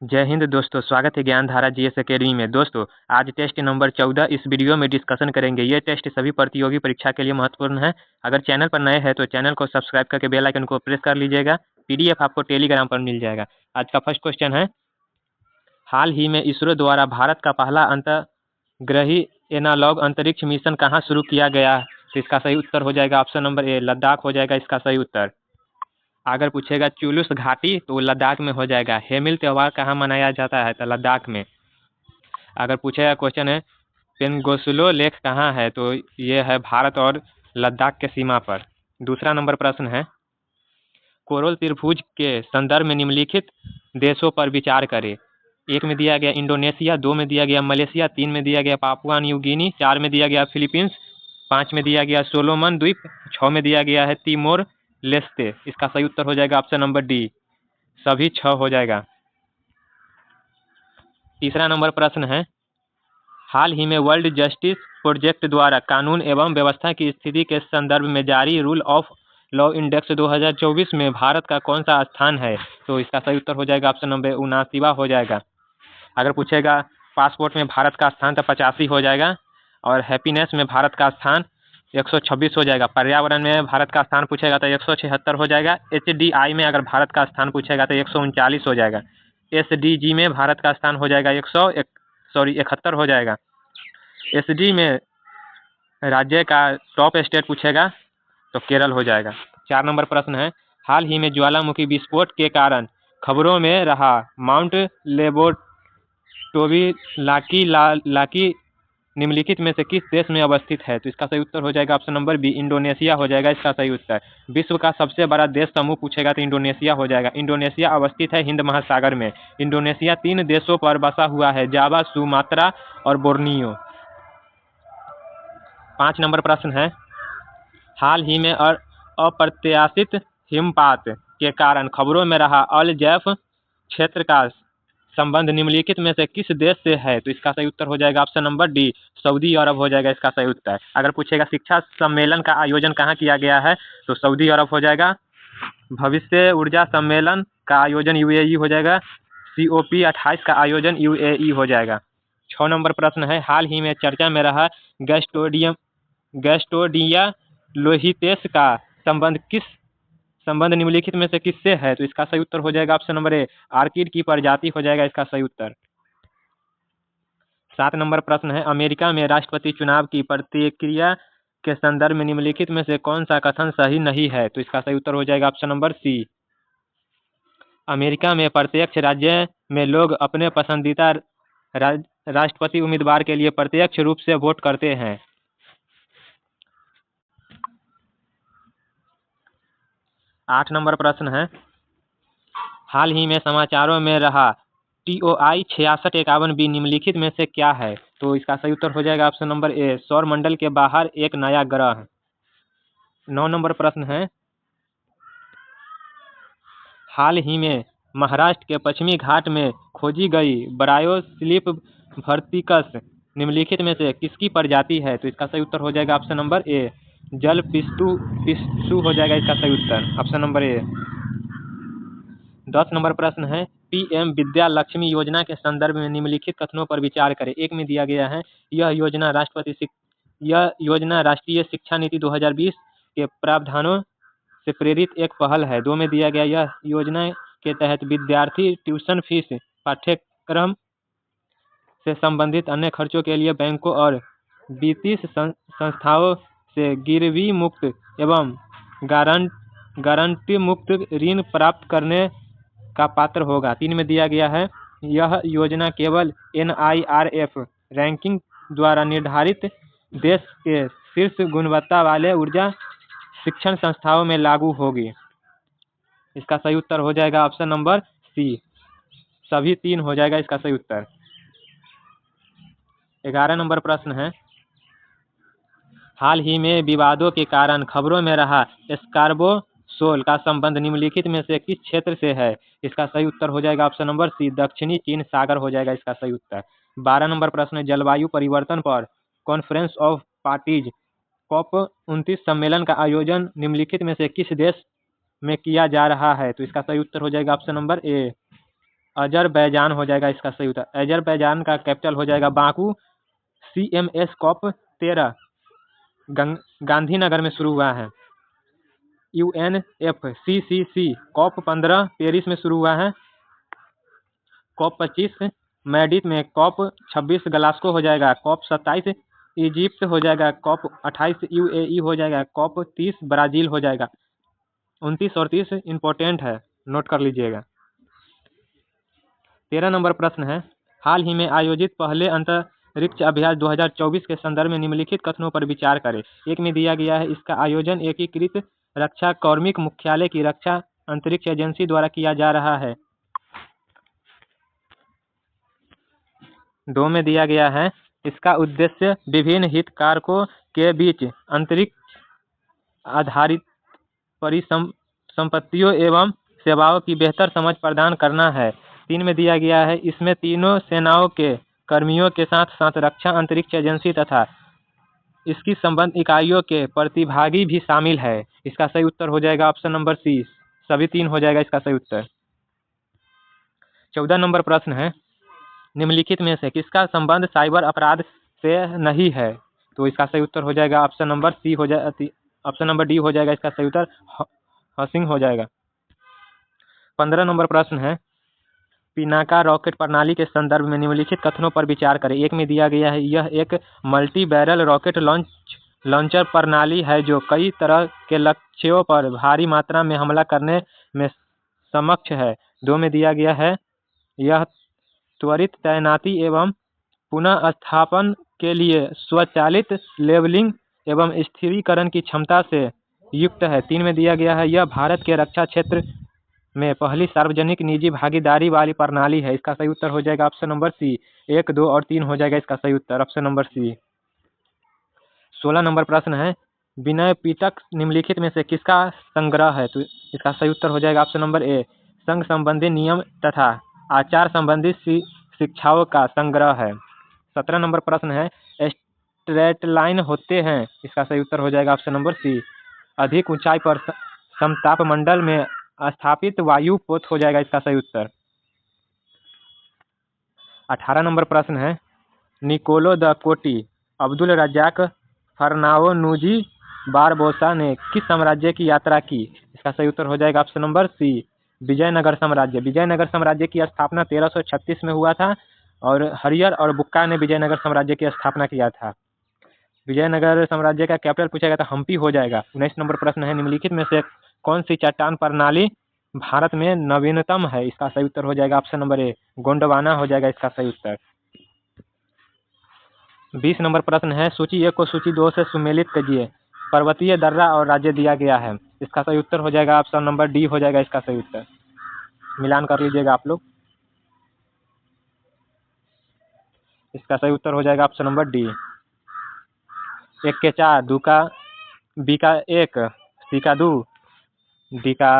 जय हिंद दोस्तों, स्वागत है ज्ञानधारा जीएस एकेडमी में। दोस्तों, आज टेस्ट नंबर 14 इस वीडियो में डिस्कशन करेंगे। ये टेस्ट सभी प्रतियोगी परीक्षा के लिए महत्वपूर्ण है। अगर चैनल पर नए हैं तो चैनल को सब्सक्राइब करके बेल आइकन को प्रेस कर लीजिएगा। पीडीएफ आपको टेलीग्राम पर मिल जाएगा। आज का फर्स्ट क्वेश्चन है, हाल ही में इसरो द्वारा भारत का पहला अंतर्ग्रही एनालॉग अंतरिक्ष मिशन कहाँ शुरू किया गया? तो इसका सही उत्तर हो जाएगा ऑप्शन नंबर ए, लद्दाख हो जाएगा इसका सही उत्तर। अगर पूछेगा चुलूस घाटी तो लद्दाख में हो जाएगा। हेमिल त्यौहार कहाँ मनाया जाता है? तो लद्दाख में। अगर पूछेगा क्वेश्चन है, पेंगोसुलो लेक कहाँ है? तो ये है भारत और लद्दाख के सीमा पर। दूसरा नंबर प्रश्न है, कोरल त्रिभुज के संदर्भ में निम्नलिखित देशों पर विचार करें। एक में दिया गया इंडोनेशिया, दो में दिया गया मलेशिया, तीन में दिया गया पापुआ न्यू गिनी, चार में दिया गया फिलीपींस, पाँच में दिया गया सोलोमन द्वीप, छः में दिया गया है तिमोर लेस्ते। इसका सही उत्तर हो जाएगा ऑप्शन नंबर डी, सभी 6 हो जाएगा। तीसरा नंबर प्रश्न है, हाल ही में वर्ल्ड जस्टिस प्रोजेक्ट द्वारा कानून एवं व्यवस्था की स्थिति के संदर्भ में जारी रूल ऑफ लॉ इंडेक्स 2024 में भारत का कौन सा स्थान है? तो इसका सही उत्तर हो जाएगा ऑप्शन नंबर 79 हो जाएगा। अगर पूछेगा पासपोर्ट में भारत का स्थान तो 85 हो जाएगा, और हैप्पीनेस में भारत का स्थान 126 हो जाएगा। पर्यावरण में भारत का स्थान पूछेगा तो 176 हो जाएगा। HDI में अगर भारत का स्थान पूछेगा तो 139 हो जाएगा। SDG में भारत का स्थान हो जाएगा 71 हो जाएगा। SD में राज्य का टॉप स्टेट पूछेगा तो केरल हो जाएगा। 4 नंबर प्रश्न है, हाल ही में ज्वालामुखी विस्फोट के कारण खबरों में रहा माउंट लाकी निम्नलिखित में से किस देश में अवस्थित है? तो इसका सही उत्तर हो जाएगा ऑप्शन नंबर बी, इंडोनेशिया हो जाएगा इसका सही उत्तर। विश्व का सबसे बड़ा देश समूह पूछेगा तो इंडोनेशिया हो जाएगा। इंडोनेशिया अवस्थित है हिंद महासागर में। इंडोनेशिया 3 देशों पर बसा हुआ है, जावा, सुमात्रा और बोर्नियो। 5 नंबर प्रश्न है, हाल ही में अप्रत्याशित हिमपात के कारण खबरों में रहा अल जैफ क्षेत्र का संबंध निम्नलिखित में से किस देश से है? तो इसका सही उत्तर हो जाएगा ऑप्शन नंबर डी, सऊदी अरब हो जाएगा इसका सही उत्तर। अगर पूछेगा शिक्षा सम्मेलन का आयोजन कहाँ किया गया है? तो सऊदी अरब हो जाएगा। भविष्य ऊर्जा सम्मेलन का आयोजन UAE हो जाएगा। COP28 का आयोजन UAE हो जाएगा। 6 नंबर प्रश्न है, हाल ही में चर्चा में रहा गैस्टोडिया लोहितेस का संबंध निम्नलिखित में से किससे है? तो इसका सही उत्तर हो जाएगा ऑप्शन नंबर ए, आर्किड की प्रजाति हो जाएगा इसका सही उत्तर। 7 नंबर प्रश्न है, अमेरिका में राष्ट्रपति चुनाव की प्रक्रिया के संदर्भ में निम्नलिखित में से कौन सा कथन सही नहीं है? तो इसका सही उत्तर हो जाएगा ऑप्शन नंबर सी, अमेरिका में प्रत्यक्ष राज्य में लोग अपने पसंदीदा राष्ट्रपति उम्मीदवार के लिए प्रत्यक्ष रूप से वोट करते हैं। 8 नंबर प्रश्न है, हाल ही में समाचारों में रहा TOI 6651b निम्नलिखित में से क्या है? तो इसका सही उत्तर हो जाएगा ऑप्शन नंबर ए, सौर मंडल के बाहर एक नया ग्रह। 9 नंबर प्रश्न है, हाल ही में महाराष्ट्र के पश्चिमी घाट में खोजी गई ब्रायोस्लिप भर्तिकस निम्नलिखित में से किसकी प्रजाति है? तो इसका सही उत्तर हो जाएगा ऑप्शन नंबर ए, जल पिस्सू हो जाएगा इसका सही उत्तर ऑप्शन नंबर ए। 10 नंबर प्रश्न है, PM विद्या लक्ष्मी योजना के संदर्भ में निम्नलिखित कथनों पर विचार करें। एक में दिया गया है, यह योजना राष्ट्रीय शिक्षा नीति 2020 के प्रावधानों से प्रेरित एक पहल है। 2 में दिया गया, यह योजना के तहत विद्यार्थी ट्यूशन फीस, पाठ्यक्रम से संबंधित अन्य खर्चों के लिए बैंकों और वित्तीय संस्थाओं से गिरवी मुक्त एवं गारंटी मुक्त ऋण प्राप्त करने का पात्र होगा। 3 में दिया गया है, यह योजना केवल NIRF रैंकिंग द्वारा निर्धारित देश के शीर्ष गुणवत्ता वाले ऊर्जा शिक्षण संस्थाओं में लागू होगी। इसका सही उत्तर हो जाएगा ऑप्शन नंबर सी, सभी 3 हो जाएगा इसका सही उत्तर। 11 नंबर प्रश्न है, हाल ही में विवादों के कारण खबरों में रहा स्कार्बो शोल का संबंध निम्नलिखित में से किस क्षेत्र से है? इसका सही उत्तर हो जाएगा ऑप्शन नंबर सी, दक्षिणी चीन सागर हो जाएगा इसका सही उत्तर। 12 नंबर प्रश्न है, जलवायु परिवर्तन पर कॉन्फ्रेंस ऑफ पार्टीज COP29 सम्मेलन का आयोजन निम्नलिखित में से किस देश में किया जा रहा है? तो इसका सही उत्तर हो जाएगा ऑप्शन नंबर ए, अजरबैजान हो जाएगा इसका सही उत्तर। अजरबैजान का कैपिटल हो जाएगा बाकू। CMS कॉप 13 गांधीनगर में शुरू हुआ है। UNFCCC कॉप 15 पेरिस में शुरू हुआ है। कॉप 25 मैड्रिड में। कॉप 26 ग्लास्गो हो जाएगा। कॉप 27 इजिप्ट हो जाएगा। कॉप 28 UAE हो जाएगा। कॉप 30 ब्राज़ील हो जाएगा। 29 और 30 इम्पोर्टेंट है, नोट कर लीजिएगा। 13 नंबर प्रश्न है, हाल ही में आयोजित पहले अंतरिक्ष अभ्यास 2024 के संदर्भ में निम्नलिखित कथनों पर विचार करें। एक में दिया गया है, इसका आयोजन एकीकृत रक्षा कार्मिक मुख्यालय की रक्षा अंतरिक्ष एजेंसी द्वारा किया जा रहा है। 2 में दिया गया है, इसका उद्देश्य विभिन्न हितधारकों के बीच अंतरिक्ष आधारित परिसंपत्तियों एवं सेवाओं की बेहतर समझ प्रदान करना है। 3 में दिया गया है, इसमें तीनों सेनाओं के कर्मियों के साथ साथ रक्षा अंतरिक्ष एजेंसी तथा इसकी संबद्ध इकाइयों के प्रतिभागी भी शामिल है। इसका सही उत्तर हो जाएगा ऑप्शन नंबर सी, सभी 3 हो जाएगा इसका सही उत्तर। 14 नंबर प्रश्न है, निम्नलिखित में से किसका संबंध साइबर अपराध से नहीं है? तो इसका सही उत्तर हो जाएगा ऑप्शन नंबर सी हो जाएगा, ऑप्शन नंबर डी हो जाएगा इसका सही उत्तर, हसिंग हो जाएगा। 15 नंबर प्रश्न है, पिनाका रॉकेट प्रणाली के संदर्भ में निम्नलिखित कथनों पर विचार करें। 1 में दिया गया है, यह एक मल्टी बैरल रॉकेट लॉन्चर प्रणाली है जो कई तरह के लक्ष्यों पर भारी मात्रा में हमला करने में सक्षम है। 2 में दिया गया है, यह त्वरित तैनाती एवं पुनः स्थापन के लिए स्वचालित लेबलिंग एवं स्थिरीकरण की क्षमता से युक्त है। 3 में दिया गया है, यह भारत के रक्षा क्षेत्र में पहली सार्वजनिक निजी भागीदारी वाली प्रणाली है। इसका सही उत्तर हो जाएगा ऑप्शन नंबर सी, 1, 2 और 3 हो जाएगा इसका सही उत्तर, ऑप्शन नंबर सी। 16 नंबर प्रश्न है, विनय पिटक निम्नलिखित में से किसका संग्रह है? तो इसका सही उत्तर हो जाएगा ऑप्शन नंबर ए, संघ संबंधी नियम तथा आचार संबंधी शिक्षाओं का संग्रह है। 17 नंबर प्रश्न है, स्ट्रेट लाइन होते हैं? इसका सही उत्तर हो जाएगा ऑप्शन नंबर सी, अधिक ऊंचाई पर समताप मंडल में स्थापित वायु पोत हो जाएगा इसका सही उत्तर। 18 नंबर प्रश्न है, निकोलो द कोटी अब्दुल रजाक फरनाओ-नूजी बारबोसा ने किस साम्राज्य की यात्रा की? इसका सही उत्तर हो जाएगा ऑप्शन नंबर सी, विजयनगर साम्राज्य। विजयनगर साम्राज्य की स्थापना 1336 में हुआ था और हरियर और बुक्का ने विजयनगर साम्राज्य की स्थापना किया था। विजयनगर साम्राज्य का कैपिटल पूछा गया तो हम्पी हो जाएगा। 19 नंबर प्रश्न है, निम्नलिखित में से कौन सी चट्टान प्रणाली भारत में नवीनतम है? इसका सही उत्तर हो जाएगा ऑप्शन नंबर ए, गोंडवाना हो जाएगा इसका सही उत्तर। 20 नंबर प्रश्न है, सूची 1 को सूची 2 से सुमेलित कीजिए। पर्वतीय दर्रा और राज्य दिया गया है। इसका सही उत्तर हो जाएगा ऑप्शन नंबर डी हो जाएगा इसका सही उत्तर। मिलान कर लीजिएगा आप लोग। इसका सही उत्तर हो जाएगा ऑप्शन नंबर डी। 1 के 4, 2 का बी का 1, सी का 2, डी का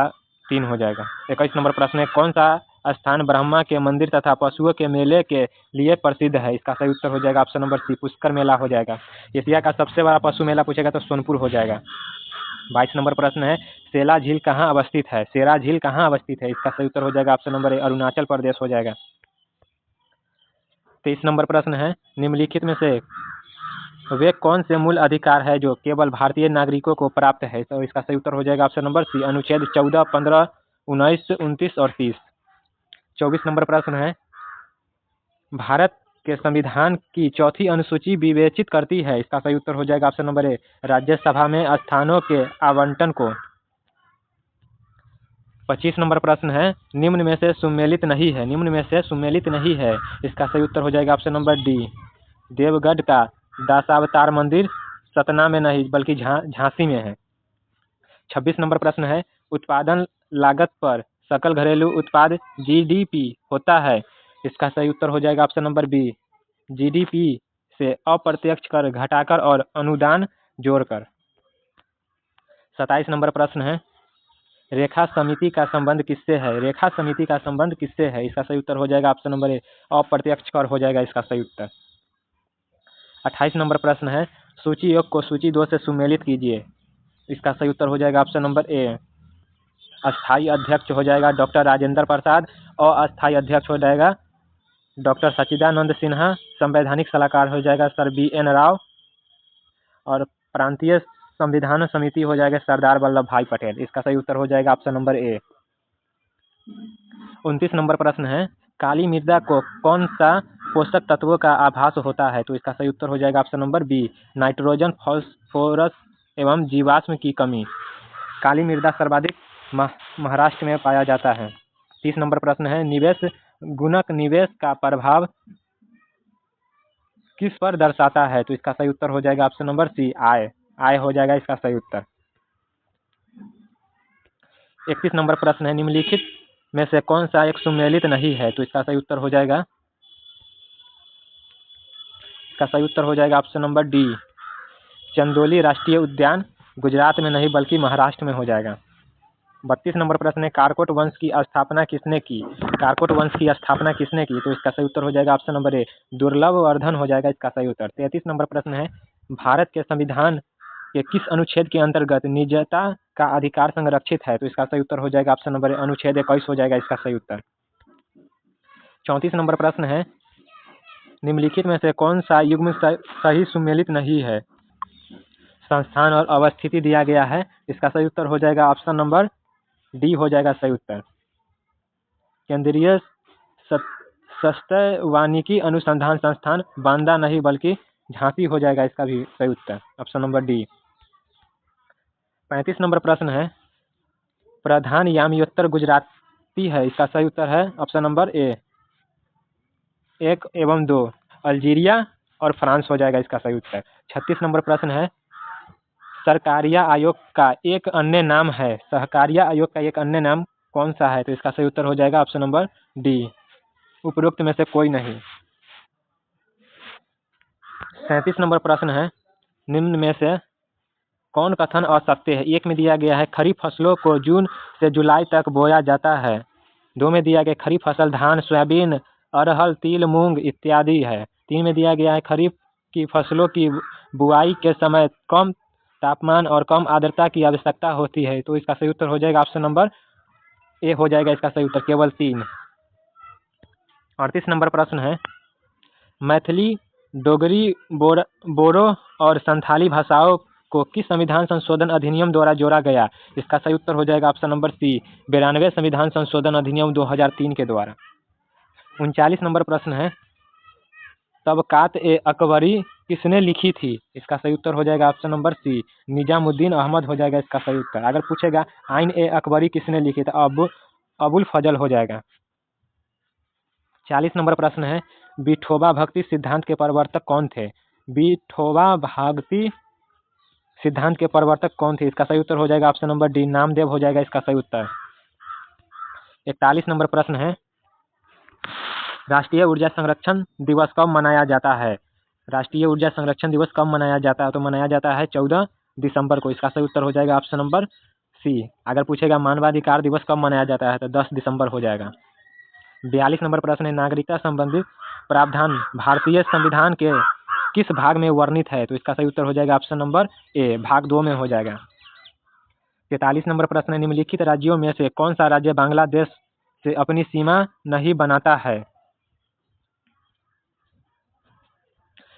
3 हो जाएगा। 21 नंबर प्रश्न है, कौन सा स्थान ब्रह्मा के मंदिर तथा पशुओं के मेले के लिए प्रसिद्ध है? इसका सही उत्तर हो जाएगा ऑप्शन नंबर सी, पुष्कर मेला हो जाएगा। एशिया का सबसे बड़ा पशु मेला पूछेगा तो सोनपुर हो जाएगा। 22 नंबर प्रश्न है, सेला झील कहाँ अवस्थित है? सेरा झील कहाँ अवस्थित है? इसका सही उत्तर हो जाएगा option number A, Arunachal Pradesh हो जाएगा। 23 नंबर प्रश्न है, निम्नलिखित में से वे कौन से मूल अधिकार है जो केवल भारतीय नागरिकों को प्राप्त है? तो इसका सही उत्तर हो जाएगा ऑप्शन नंबर सी, अनुच्छेद 14, 15, 19, 29 और 30। 24 नंबर प्रश्न है, भारत के संविधान की चौथी अनुसूची विवेचित करती है? इसका सही उत्तर हो जाएगा ऑप्शन नंबर ए, राज्यसभा में स्थानों के आवंटन को। 25 नंबर प्रश्न है, निम्न में से सुमेलित नहीं है? निम्न में से सुमेलित नहीं है, इसका सही उत्तर हो जाएगा ऑप्शन नंबर डी, देवगढ़ का दशावतार मंदिर सतना में नहीं बल्कि झांसी में है। 26 नंबर प्रश्न है, उत्पादन लागत पर सकल घरेलू उत्पाद GDP होता है? इसका सही उत्तर हो जाएगा ऑप्शन नंबर बी, GDP से अप्रत्यक्ष कर घटाकर और अनुदान जोड़कर। 27 नंबर प्रश्न है, रेखा समिति का संबंध किससे है? रेखा समिति का संबंध किससे है? इसका सही उत्तर हो जाएगा ऑप्शन नंबर ए, अप्रत्यक्ष कर हो जाएगा इसका सही उत्तर। 28 नंबर प्रश्न है, सूची 1 को सूची 2 से सुमेलित कीजिए। इसका सही उत्तर हो जाएगा ऑप्शन नंबर ए, अस्थाई अध्यक्ष हो जाएगा डॉक्टर राजेंद्र प्रसाद। अस्थाई अध्यक्ष हो जाएगा डॉक्टर सच्चिदानंद सिन्हा। संवैधानिक सलाहकार हो जाएगा सर BN राव। और प्रांतीय संविधान समिति हो जाएगा सरदार वल्लभ भाई पटेल। इसका सही उत्तर हो जाएगा ऑप्शन नंबर ए। 29 नंबर प्रश्न है, काली मृदा को कौन सा पोषक तत्वों का आभास होता है? तो इसका सही उत्तर हो जाएगा option number B, nitrogen, phosphorus एवं जीवाश्म की कमी। काली मृदा सर्वाधिक महाराष्ट्र में पाया जाता है। 30 नंबर प्रश्न है, निवेश गुणक निवेश का प्रभाव किस पर दर्शाता है? तो इसका सही उत्तर हो जाएगा ऑप्शन नंबर सी, आय। आय हो जाएगा इसका सही उत्तर। 31 नंबर प्रश्न है, निम्नलिखित में से कौन सा एक सुमेलित नहीं है? तो इसका सही उत्तर हो जाएगा ऑप्शन नंबर डी, चंदोली राष्ट्रीय उद्यान। गुजरात में नहीं बल्कि महाराष्ट्र में हो जाएगा। 32 नंबर प्रश्न है, कारकोट वंश की स्थापना किसने की? कारकोट वंश की स्थापना किसने की? तो इसका सही उत्तर हो जाएगा ऑप्शन नंबर ए, दुर्लभवर्धन हो जाएगा इसका सही उत्तर। 33 नंबर प्रश्न है, भारत के संविधान के किस अनुच्छेद के अंतर्गत निजता का अधिकार संरक्षित है? तो इसका सही उत्तर हो जाएगा ऑप्शन नंबर ए, अनुच्छेद 21 हो जाएगा इसका सही उत्तर। 34 नंबर प्रश्न है, निम्नलिखित में से कौन सा युग्म सही सुमेलित नहीं है? संस्थान और अवस्थिति दिया गया है। इसका सही उत्तर हो जाएगा ऑप्शन नंबर डी हो जाएगा सही उत्तर। केंद्रीय सस्त्र वानिकी अनुसंधान संस्थान, बांदा नहीं बल्कि झांसी हो जाएगा इसका भी सही उत्तर, ऑप्शन नंबर डी। 35 नंबर प्रश्न है, प्रधान यामियोत्तर गुजराती है। इसका सही उत्तर है ऑप्शन नंबर ए, 1 एवं 2, अल्जीरिया और फ्रांस हो जाएगा इसका सही उत्तर। 36 नंबर प्रश्न है, सरकारिया आयोग का एक अन्य नाम है। सहकारिया आयोग का एक अन्य नाम कौन सा है? तो इसका सही उत्तर हो जाएगा ऑप्शन नंबर डी, उपरोक्त में से कोई नहीं। 37 नंबर प्रश्न है, निम्न में से कौन कथन असत्य है? 1 में दिया गया है खरीफ फसलों को जून से जुलाई तक बोया जाता है। 2 में दिया गया खरीफ फसल धान, सोयाबीन, अरहर, तिल, मूंग इत्यादि है। 3 में दिया गया है खरीफ की फसलों की बुआई के समय कम तापमान और कम आर्द्रता की आवश्यकता होती है। तो इसका सही उत्तर हो जाएगा ऑप्शन नंबर ए हो जाएगा इसका सही उत्तर, केवल 3। 38 नंबर प्रश्न है, मैथिली, डोगरी, बोरो और संथाली भाषाओं को किस संविधान संशोधन अधिनियम द्वारा जोड़ा गया? इसका सही उत्तर हो जाएगा ऑप्शन नंबर सी, 92वें संविधान संशोधन अधिनियम 2003 के द्वारा। 39 नंबर प्रश्न है, तबकात ए अकबरी किसने लिखी थी? इसका सही उत्तर हो जाएगा option number C, Nizamuddin Ahmad हो जाएगा इसका सही उत्तर। अगर पूछेगा आइन ए अकबरी किसने लिखी तो अबुल फजल हो जाएगा। 40 नंबर प्रश्न है, विठोबा भक्ति सिद्धांत के प्रवर्तक कौन थे? विठोबा भक्ति सिद्धांत के प्रवर्तक कौन थे? इसका सही उत्तर हो जाएगा ऑप्शन नंबर डी, नामदेव हो जाएगा इसका सही उत्तर। 41 नंबर प्रश्न है, राष्ट्रीय ऊर्जा संरक्षण दिवस कब मनाया जाता है? राष्ट्रीय ऊर्जा संरक्षण दिवस कब मनाया जाता है? तो मनाया जाता है 14 दिसंबर को। इसका सही उत्तर हो जाएगा ऑप्शन नंबर सी। अगर पूछेगा मानवाधिकार दिवस कब मनाया जाता है तो 10 दिसंबर हो जाएगा। 42 नंबर प्रश्न है, नागरिकता संबंधी प्रावधान भारतीय संविधान के किस भाग में वर्णित है? तो इसका सही उत्तर हो जाएगा ऑप्शन नंबर ए, भाग 2 में हो जाएगा। 43 नंबर प्रश्न है, निम्नलिखित राज्यों में से कौन सा राज्य बांग्लादेश से अपनी सीमा नहीं बनाता है?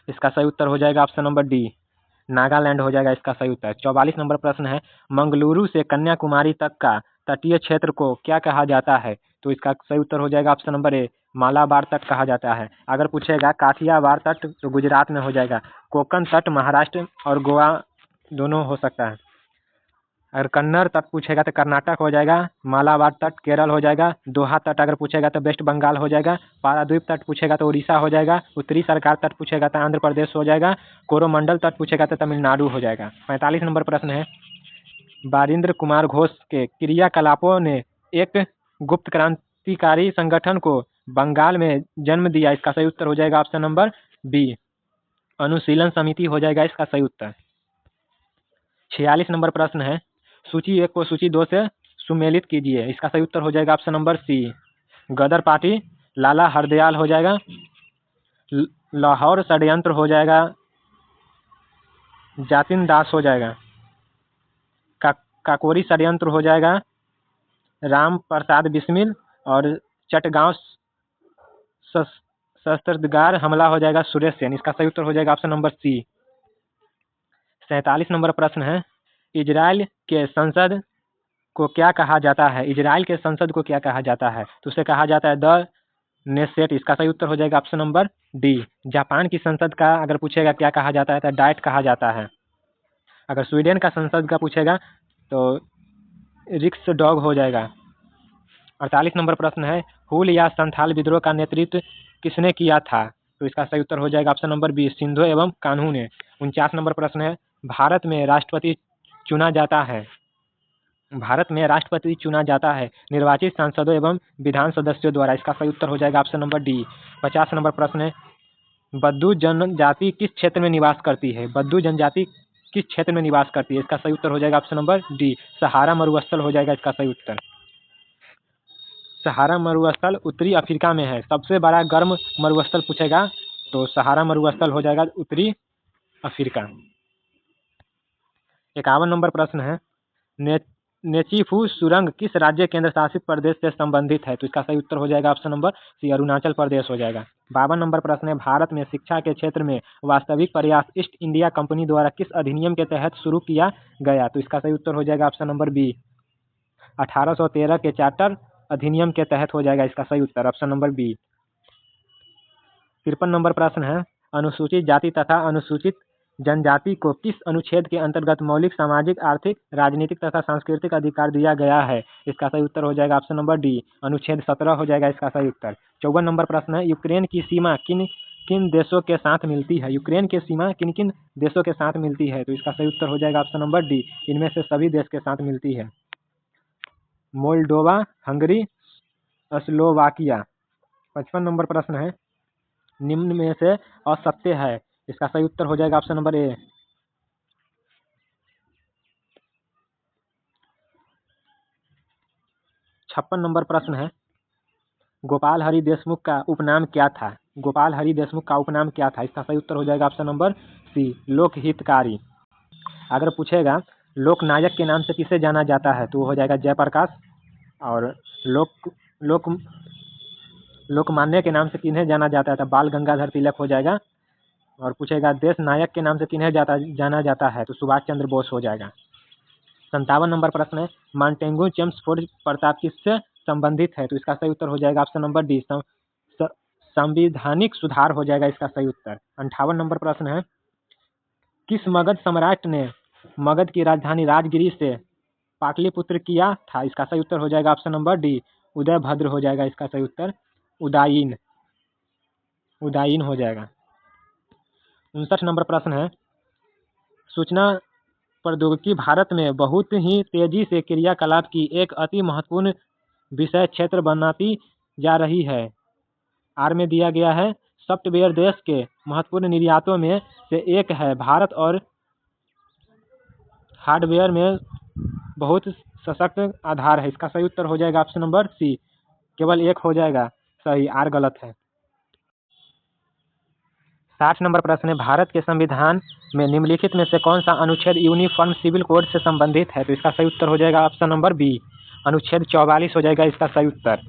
इसका सही उत्तर हो जाएगा ऑप्शन नंबर डी, नागालैंड हो जाएगा इसका सही उत्तर। 44 नंबर प्रश्न है, मंगलुरु से कन्याकुमारी तक का तटीय क्षेत्र को क्या कहा जाता है? तो इसका सही उत्तर हो जाएगा ऑप्शन नंबर ए, मालाबार तट कहा जाता है। अगर पूछेगा काठियावाड़ तट तो गुजरात में हो जाएगा। कोंकण तट महाराष्ट्र और गोवा दोनों हो सकता है। अगर कन्नड़ तट पूछेगा तो कर्नाटक हो जाएगा। मालाबार तट केरल हो जाएगा। दोहा तट अगर पूछेगा तो वेस्ट बंगाल हो जाएगा। पारादीप तट पूछेगा तो उड़ीसा हो जाएगा। उत्तरी सरकार तट पूछेगा तो आंध्र प्रदेश हो जाएगा। कोरोमंडल तट पूछेगा तो तमिलनाडु हो जाएगा। 45 नंबर प्रश्न है, बारिंद्र कुमार घोष के क्रियाकलापों ने एक गुप्त क्रांतिकारी संगठन को बंगाल में जन्म दिया। इसका सही उत्तर हो जाएगा ऑप्शन नंबर बी, अनुशीलन समिति हो जाएगा इसका सही उत्तर। 46 नंबर प्रश्न है, सूची 1 को सूची 2 से सुमेलित कीजिए। इसका सही उत्तर हो जाएगा ऑप्शन नंबर सी, गदर पार्टी, लाला हरदयाल हो जाएगा। लाहौर षड्यंत्र हो जाएगा, जातिन दास हो जाएगा। काकोरी षड्यंत्र हो जाएगा, राम प्रसाद बिस्मिल और चटगांव शस्त्रागार हमला हो जाएगा सुरेश सेन। इसका सही उत्तर हो जाएगा ऑप्शन नंबर सी। 47 नंबर प्रश्न है, इजराइल के संसद को क्या कहा जाता है? इजराइल के संसद को क्या कहा जाता है? तो उसे कहा जाता है द नेसेट। इसका सही उत्तर हो जाएगा ऑप्शन नंबर डी। जापान की संसद का अगर पूछेगा क्या कहा जाता है तो डाइट कहा जाता है। अगर स्वीडन का संसद का पूछेगा तो रिक्स डॉग हो जाएगा। 48 नंबर प्रश्न है, हुल या संथाल विद्रोह का नेतृत्व किसने किया था? तो इसका सही उत्तर हो जाएगा ऑप्शन नंबर बी, सिंधु एवं कान्हू ने। 49 नंबर प्रश्न है, भारत में राष्ट्रपति चुना जाता है निर्वाचित सांसदों एवं विधान सदस्यों द्वारा। इसका सही उत्तर हो जाएगा ऑप्शन नंबर डी। 50 नंबर प्रश्न है, बद्दू जनजाति किस क्षेत्र में निवास करती है? बद्दू जनजाति किस क्षेत्र में निवास करती है? इसका सही उत्तर हो जाएगा ऑप्शन नंबर डी, सहारा मरुस्थल हो जाएगा इसका सही उत्तर। सहारा मरुस्थल उत्तरी अफ्रीका में है। सबसे बड़ा गर्म मरुस्थल पूछेगा तो सहारा मरुस्थल हो जाएगा उत्तरी अफ्रीका। 51 नंबर प्रश्न है, नेचीफू सुरंग किस राज्य केंद्र शासित प्रदेश से संबंधित है? तो इसका सही उत्तर हो जाएगा ऑप्शन नंबर सी, अरुणाचल प्रदेश हो जाएगा। 52 नंबर प्रश्न है, भारत में शिक्षा के क्षेत्र में वास्तविक प्रयास ईस्ट इंडिया कंपनी द्वारा किस अधिनियम के तहत शुरू किया गया? तो इसका सही उत्तर हो जाएगा ऑप्शन नंबर बी, 1813 के चार्टर अधिनियम के तहत हो जाएगा इसका सही उत्तर ऑप्शन नंबर बी। 53 नंबर प्रश्न है, अनुसूचित जाति तथा अनुसूचित जनजाति को किस अनुच्छेद के अंतर्गत मौलिक सामाजिक, आर्थिक, राजनीतिक तथा सांस्कृतिक अधिकार दिया गया है? इसका सही उत्तर हो जाएगा ऑप्शन नंबर डी, अनुच्छेद 17 हो जाएगा इसका सही उत्तर। 54 नंबर प्रश्न है, यूक्रेन की सीमा किन किन देशों के साथ मिलती है? यूक्रेन की सीमा किन किन देशों के साथ मिलती है? तो इसका सही उत्तर हो जाएगा ऑप्शन नंबर डी, इनमें से सभी देश के साथ मिलती है। Moldova, Hungary, Slovakia. 55 नंबर प्रश्न है, निम्न में से असत्य है? इसका सही उत्तर हो जाएगा ऑप्शन नंबर ए। 56 नंबर प्रश्न है, गोपाल हरि देशमुख का उपनाम क्या था? गोपाल हरि देशमुख का उपनाम क्या था? इसका सही उत्तर हो जाएगा ऑप्शन नंबर सी, लोकहितकारी। अगर पूछेगा लोकनायक के नाम से किसे जाना जाता है तो वो हो जाएगा जयप्रकाश, और लोकमान्य के नाम से किन्हें जाना जाता है तो बाल गंगाधर तिलक हो जाएगा। और पूछेगा देश नायक के नाम से किन्हें जाना जाता है तो सुभाष चंद्र बोस हो जाएगा। 57 नंबर प्रश्न है, माउंटेन्यू चेम्सफोर्ड प्रताप किससे संबंधित है? तो इसका सही उत्तर हो जाएगा ऑप्शन नंबर डी, संवैधानिक सुधार हो जाएगा इसका सही उत्तर। 58 नंबर प्रश्न है, किस मगध सम्राट ने मगध की राजधानी राजगिरी से पाटलिपुत्र किया था? इसका सही उत्तर हो जाएगा ऑप्शन नंबर डी, उदयभद्र हो जाएगा इसका सही उत्तर। उदायीन हो जाएगा। 59 नंबर प्रश्न है, सूचना प्रौद्योगिकी भारत में बहुत ही तेजी से क्रियाकलाप की एक अति महत्वपूर्ण विषय क्षेत्र बनाती जा रही है। आर में दिया गया है, सॉफ्टवेयर देश के महत्वपूर्ण निर्यातों में से एक है भारत और हार्डवेयर में बहुत सशक्त आधार है। इसका सही उत्तर हो जाएगा ऑप्शन नंबर सी, केवल एक हो जाएगा सही, आर गलत है। 60 नंबर प्रश्न है, भारत के संविधान में निम्नलिखित में से कौन सा अनुच्छेद यूनिफॉर्म सिविल कोड से संबंधित है? तो इसका सही उत्तर हो जाएगा ऑप्शन नंबर बी, अनुच्छेद 44 हो जाएगा इसका सही उत्तर।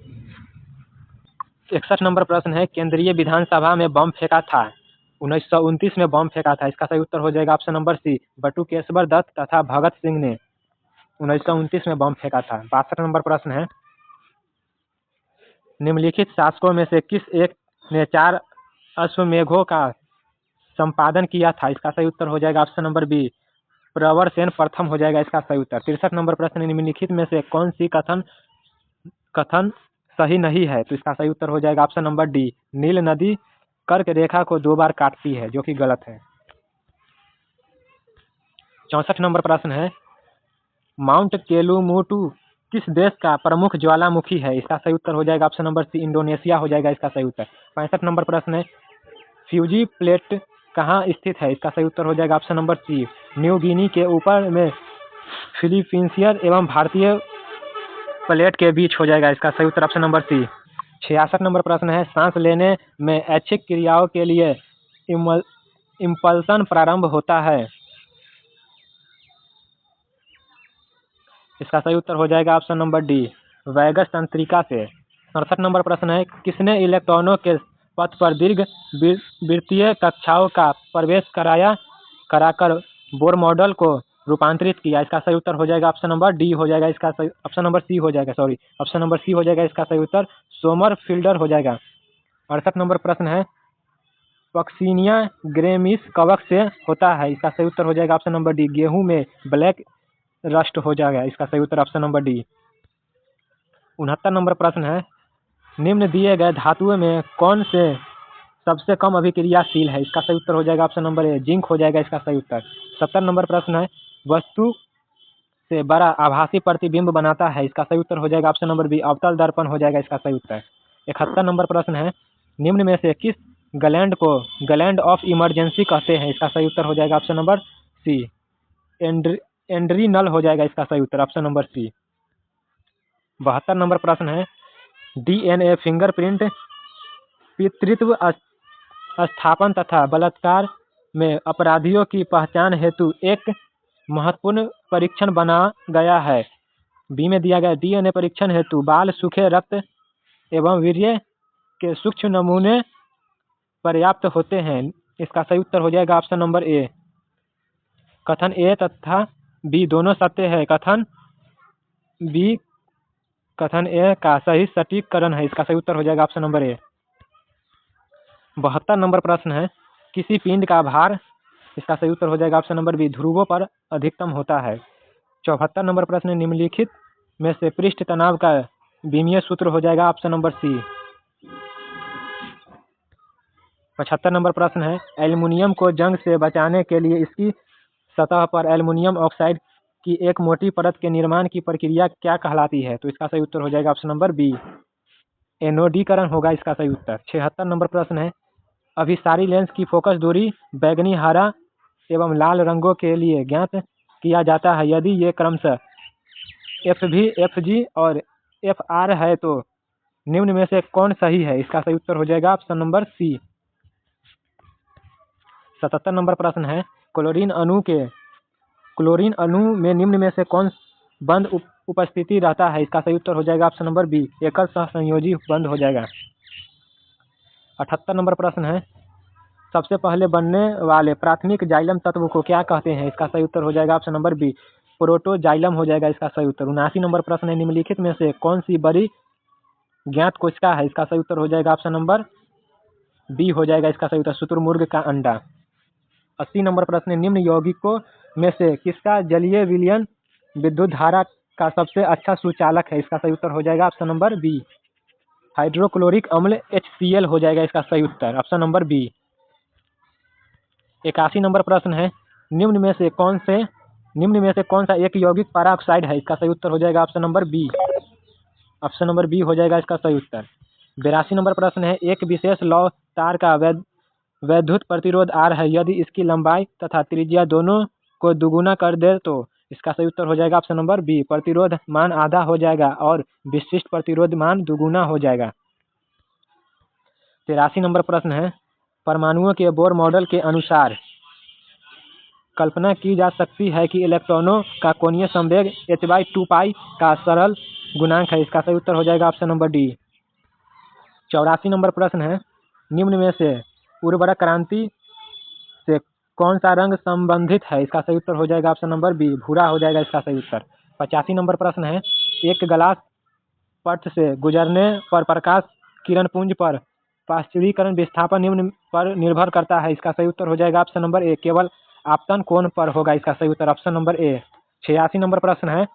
61 नंबर प्रश्न है, केंद्रीय विधानसभा में बम फेंका था 1929 में बम फेंका था। इसका सही उत्तर हो जाएगा option number C, Batukeshwar Dutt तथा भगत सिंह ने 1929 में बम फेंका था। 62 नंबर प्रश्न है, निम्नलिखित शासकों में से किस एक ने 4 अश्वमेधों का संपादन किया था? इसका सही उत्तर हो जाएगा ऑप्शन नंबर बी, प्रवर सेन प्रथम हो जाएगा इसका सही उत्तर। 63 नंबर प्रश्न, निम्नलिखित में से कौन सी कथन सही नहीं है? तो इसका सही उत्तर हो जाएगा ऑप्शन नंबर डी, नील नदी कर्क रेखा को 2 बार काटती है, जो कि गलत है। 64 नंबर प्रश्न है, माउंट केलुमुटु किस देश का प्रमुख ज्वालामुखी है? इसका सही उत्तर हो जाएगा ऑप्शन नंबर सी, इंडोनेशिया हो जाएगा इसका सही उत्तर। 65 नंबर प्रश्न है, फ्यूजी प्लेट कहाँ स्थित है? इसका सही उत्तर हो जाएगा option number C, New Guinea के ऊपर में फिलीपींसियर एवं भारतीय प्लेट के बीच हो जाएगा इसका सही उत्तर ऑप्शन नंबर सी। 66 नंबर प्रश्न है, सांस लेने में ऐच्छिक क्रियाओं के लिए इम्पल्सन प्रारंभ होता है। इसका सही उत्तर हो जाएगा ऑप्शन नंबर डी, वैगस तंत्रिका से। 67 नंबर प्रश्न है, किसने इलेक्ट्रॉनों के पथ पर दीर्घ वृत्तीय कक्षाओं का प्रवेश कराकर बोर मॉडल को रूपांतरित किया? इसका सही उत्तर हो जाएगा ऑप्शन नंबर डी हो जाएगा इसका सही, ऑप्शन नंबर सी हो जाएगा, सॉरी ऑप्शन नंबर सी हो जाएगा इसका सही उत्तर, सोमरफील्ड हो जाएगा। 68 नंबर प्रश्न है, पक्सिनिया ग्रेमिस कवक से होता है? इसका सही उत्तर हो जाएगा ऑप्शन नंबर डी, गेहूं में ब्लैक रस्ट हो जाएगा इसका सही उत्तर ऑप्शन नंबर डी। 69 नंबर प्रश्न है, निम्न दिए गए धातुओं में कौन से सबसे कम अभिक्रियाशील है? इसका सही उत्तर हो जाएगा ऑप्शन नंबर ए, जिंक हो जाएगा इसका सही उत्तर। 70 नंबर प्रश्न है, वस्तु से बड़ा आभासी प्रतिबिंब बनाता है? इसका सही उत्तर हो जाएगा ऑप्शन नंबर बी, अवतल दर्पण हो जाएगा इसका सही उत्तर। 71 नंबर प्रश्न है, निम्न में से किस ग्लैंड को ग्लैंड ऑफ इमरजेंसी कहते हैं? इसका सही उत्तर हो जाएगा ऑप्शन नंबर सी, एंड्रीनल हो जाएगा इसका सही उत्तर ऑप्शन नंबर सी। 72 नंबर प्रश्न है, डीएनए फिंगरप्रिंट पितृत्व स्थापन तथा बलात्कार में अपराधियों की पहचान हेतु एक महत्वपूर्ण परीक्षण बना गया है। बी में दिया गया, डीएनए परीक्षण हेतु बाल, सूखे रक्त एवं वीर्य के सूक्ष्म नमूने पर्याप्त होते हैं। इसका सही उत्तर हो जाएगा ऑप्शन नंबर ए। कथन ए तथा बी दोनों सत्य है। कथन ए का सही सटीकरण है। इसका सही उत्तर हो जाएगा ऑप्शन नंबर ए। 72 नंबर प्रश्न है, किसी पिंड का भार? इसका सही उत्तर हो जाएगा ऑप्शन नंबर बी, ध्रुवों पर अधिकतम होता है। 74 नंबर प्रश्न है, निम्नलिखित में से पृष्ठ तनाव का विमीय सूत्र हो जाएगा ऑप्शन नंबर सी। 75 नंबर प्रश्न है, एल्युमिनियम को जंग से बचाने के लिए इसकी सतह पर एल्युमिनियम ऑक्साइड की एक मोटी परत के निर्माण की प्रक्रिया क्या कहलाती है? तो इसका सही उत्तर हो जाएगा ऑप्शन नंबर बी, एनोडीकरण होगा इसका सही उत्तर। 76 नंबर प्रश्न है, अभिसारी लेंस की फोकस दूरी बैंगनी, हरा एवं लाल रंगों के लिए ज्ञात किया जाता है। यदि ये क्रमशः FV, FG और FR है तो निम्न में से कौन सही है? इसका सही उत्तर हो जाएगा ऑप्शन नंबर सी। 77 नंबर प्रश्न है, क्लोरीन अणु में निम्न में से कौन बंध उपस्थिति रहता है? इसका सही उत्तर हो जाएगा ऑप्शन नंबर बी, एकल सहसंयोजी बंध हो जाएगा। 78 नंबर प्रश्न है, सबसे पहले बनने वाले प्राथमिक जाइलम तत्व को क्या कहते हैं? इसका सही उत्तर हो जाएगा ऑप्शन नंबर बी, प्रोटोजाइलम हो जाएगा इसका सही उत्तर। 79 नंबर प्रश्न है, निम्नलिखित में से कौन सी बड़ी ज्ञात कोशिका है? इसका सही उत्तर हो जाएगा ऑप्शन नंबर बी हो जाएगा इसका सही उत्तर, शुतुरमुर्ग का अंडा। 80 नंबर प्रश्न है, निम्न यौगिकों में से किसका जलीय विलयन विद्युत धारा का सबसे अच्छा सुचालक है? इसका सही उत्तर हो जाएगा ऑप्शन नंबर बी, हाइड्रोक्लोरिक अम्ल HCl हो जाएगा इसका सही उत्तर ऑप्शन नंबर बी। 81 नंबर प्रश्न है, निम्न में से कौन सा एक यौगिक पेरोक्साइड है? इसका सही उत्तर हो जाएगा option number B, option number B हो जाएगा इसका सही उत्तर। 82 नंबर प्रश्न है, एक विशेष लौ तार का वैद्युत प्रतिरोध R है, यदि इसकी लंबाई तथा त्रिज्या दोनों को दुगुना कर दे तो इसका सही उत्तर हो जाएगा ऑप्शन नंबर बी, प्रतिरोध मान आधा हो जाएगा और विशिष्ट प्रतिरोध मान दुगुना हो जाएगा। 83 नंबर प्रश्न है, परमाणुओं के बोर मॉडल के अनुसार कल्पना की जा सकती है कि इलेक्ट्रॉनों का कोणीय संवेग h/2 पाई का सरल गुणांक है। इसका सही उत्तर हो जाएगा ऑप्शन नंबर डी। 84 नंबर प्रश्न है, निम्न में से उर्वरक क्रांति से कौन सा रंग संबंधित है? इसका सही उत्तर हो जाएगा ऑप्शन नंबर बी, भूरा हो जाएगा इसका सही उत्तर। 85 नंबर प्रश्न है, एक ग्लास पट से गुजरने पर प्रकाश किरण पुंज पर पाश्चुरीकरण विस्थापन निम्न पर निर्भर करता है। इसका सही उत्तर हो जाएगा ऑप्शन नंबर ए, केवल आपतन कोण पर होगा इसका सही उत्तर ऑप्शन नंबर ए। 86 नंबर प्रश्न है,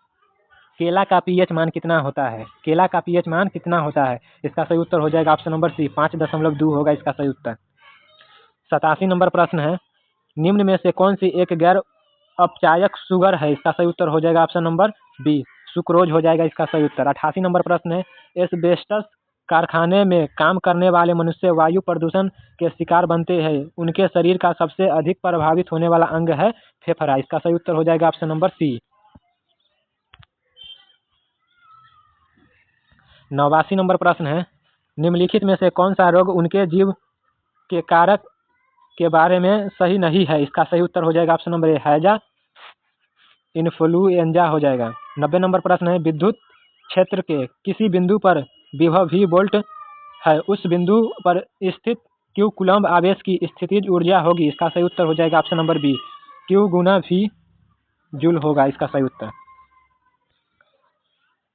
केला का pH मान कितना होता है? केला का pH मान कितना होता है? इसका सही उत्तर हो जाएगा ऑप्शन नंबर सी, 5.2 होगा इसका सही उत्तर। 87 नंबर प्रश्न है, निम्न में से कौन सी एक गैर अपचायक शुगर है? इसका सही उत्तर हो जाएगा ऑप्शन नंबर बी, सुक्रोज हो जाएगा इसका सही उत्तर। 88 नंबर प्रश्न है, एस्बेस्टस कारखाने में काम करने वाले मनुष्य वायु प्रदूषण के शिकार बनते हैं, उनके शरीर का सबसे अधिक प्रभावित होने वाला अंग है फेफड़ा। इसका सही उत्तर हो जाएगा ऑप्शन नंबर सी। 89 नंबर प्रश्न है, निम्नलिखित में से कौन सा रोग उनके जीव के कारक के बारे में सही नहीं है? इसका सही उत्तर हो जाएगा ऑप्शन नंबर ए, हैजा इन्फ्लुएंजा हो जाएगा। 90 नंबर प्रश्न है, विद्युत क्षेत्र के किसी बिंदु पर विभव v वोल्ट है, उस बिंदु पर स्थित q कूलम्ब आवेश की स्थितिज ऊर्जा होगी। इसका सही उत्तर हो जाएगा ऑप्शन नंबर बी, q गुना v जूल होगा इसका सही उत्तर।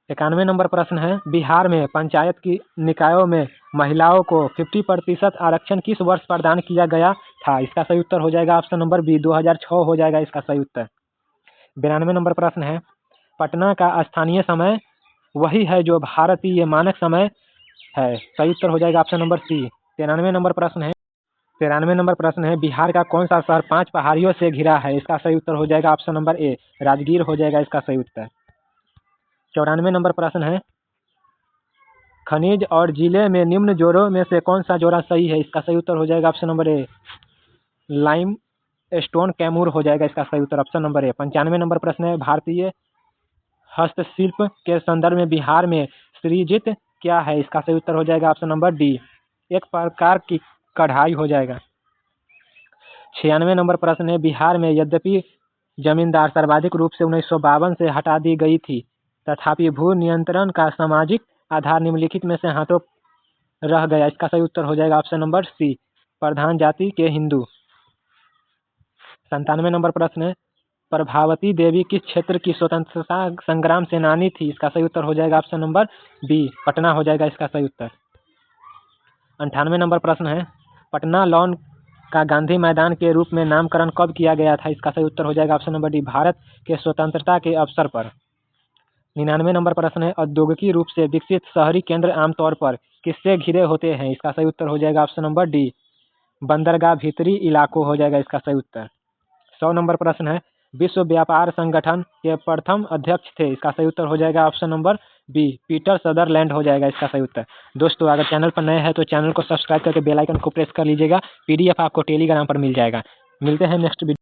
91 नंबर प्रश्न है, बिहार में पंचायत की निकायों में महिलाओं को 50% आरक्षण किस वर्ष प्रदान किया गया था? इसका सही उत्तर हो जाएगा ऑप्शन नंबर बी, 2006 हो जाएगा इसका सही उत्तर। 92 नंबर प्रश्न है, पटना का स्थानीय समय वही है जो भारतीय मानक समय है। सही उत्तर हो जाएगा ऑप्शन नंबर सी। 93 नंबर प्रश्न है, बिहार का कौन सा शहर 5 पहाड़ियों से घिरा है? इसका सही उत्तर हो जाएगा ऑप्शन नंबर ए, राजगीर हो जाएगा इसका सही उत्तर। 94 नंबर प्रश्न है, खनिज और जिले में निम्न जोड़ों में से कौन सा जोड़ा सही है? इसका सही उत्तर हो जाएगा option number A, lime stone Kaimur हो जाएगा इसका सही उत्तर ऑप्शन नंबर ए। 95 नंबर प्रश्न है, भारतीय हस्तशिल्प के संदर्भ में बिहार में सृजित क्या है? इसका सही उत्तर हो जाएगा ऑप्शन नंबर डी, एक प्रकार की कढ़ाई हो जाएगा। 96 नंबर प्रश्न है, बिहार में यद्यपि जमींदार सर्वाधिक रूप से 1952 से हटा दी गई थी, तथापि भू नियंत्रण का सामाजिक आधार निम्नलिखित में से हाथों रह गया। इसका सही उत्तर हो जाएगा ऑप्शन नंबर सी, प्रधान जाति के हिंदू। 97 नंबर प्रश्न है, प्रभावती देवी किस क्षेत्र की स्वतंत्रता संग्राम सेनानी थी? इसका सही उत्तर हो जाएगा ऑप्शन नंबर बी, पटना हो जाएगा इसका सही उत्तर। 98 नंबर प्रश्न है, पटना लॉन का गांधी मैदान के रूप में नामकरण कब किया गया था? इसका सही उत्तर हो जाएगा ऑप्शन नंबर डी, भारत के स्वतंत्रता के अवसर पर। 99 नंबर प्रश्न है, औद्योगिक रूप से विकसित शहरी केंद्र आमतौर पर किससे घिरे होते हैं? इसका सही उत्तर हो जाएगा ऑप्शन नंबर डी, बंदरगाह भीतरी इलाकों हो जाएगा इसका सही उत्तर। 100 नंबर प्रश्न है, विश्व व्यापार संगठन के प्रथम अध्यक्ष थे? इसका सही उत्तर हो जाएगा option number B, Peter Sutherland हो जाएगा इसका सही उत्तर। दोस्तों अगर चैनल पर नए हैं तो चैनल को सब्सक्राइब करके बेल आइकन को प्रेस कर लीजिएगा। PDF आपको टेलीग्राम पर मिल जाएगा। मिलते हैं नेक्स्ट वीडियो।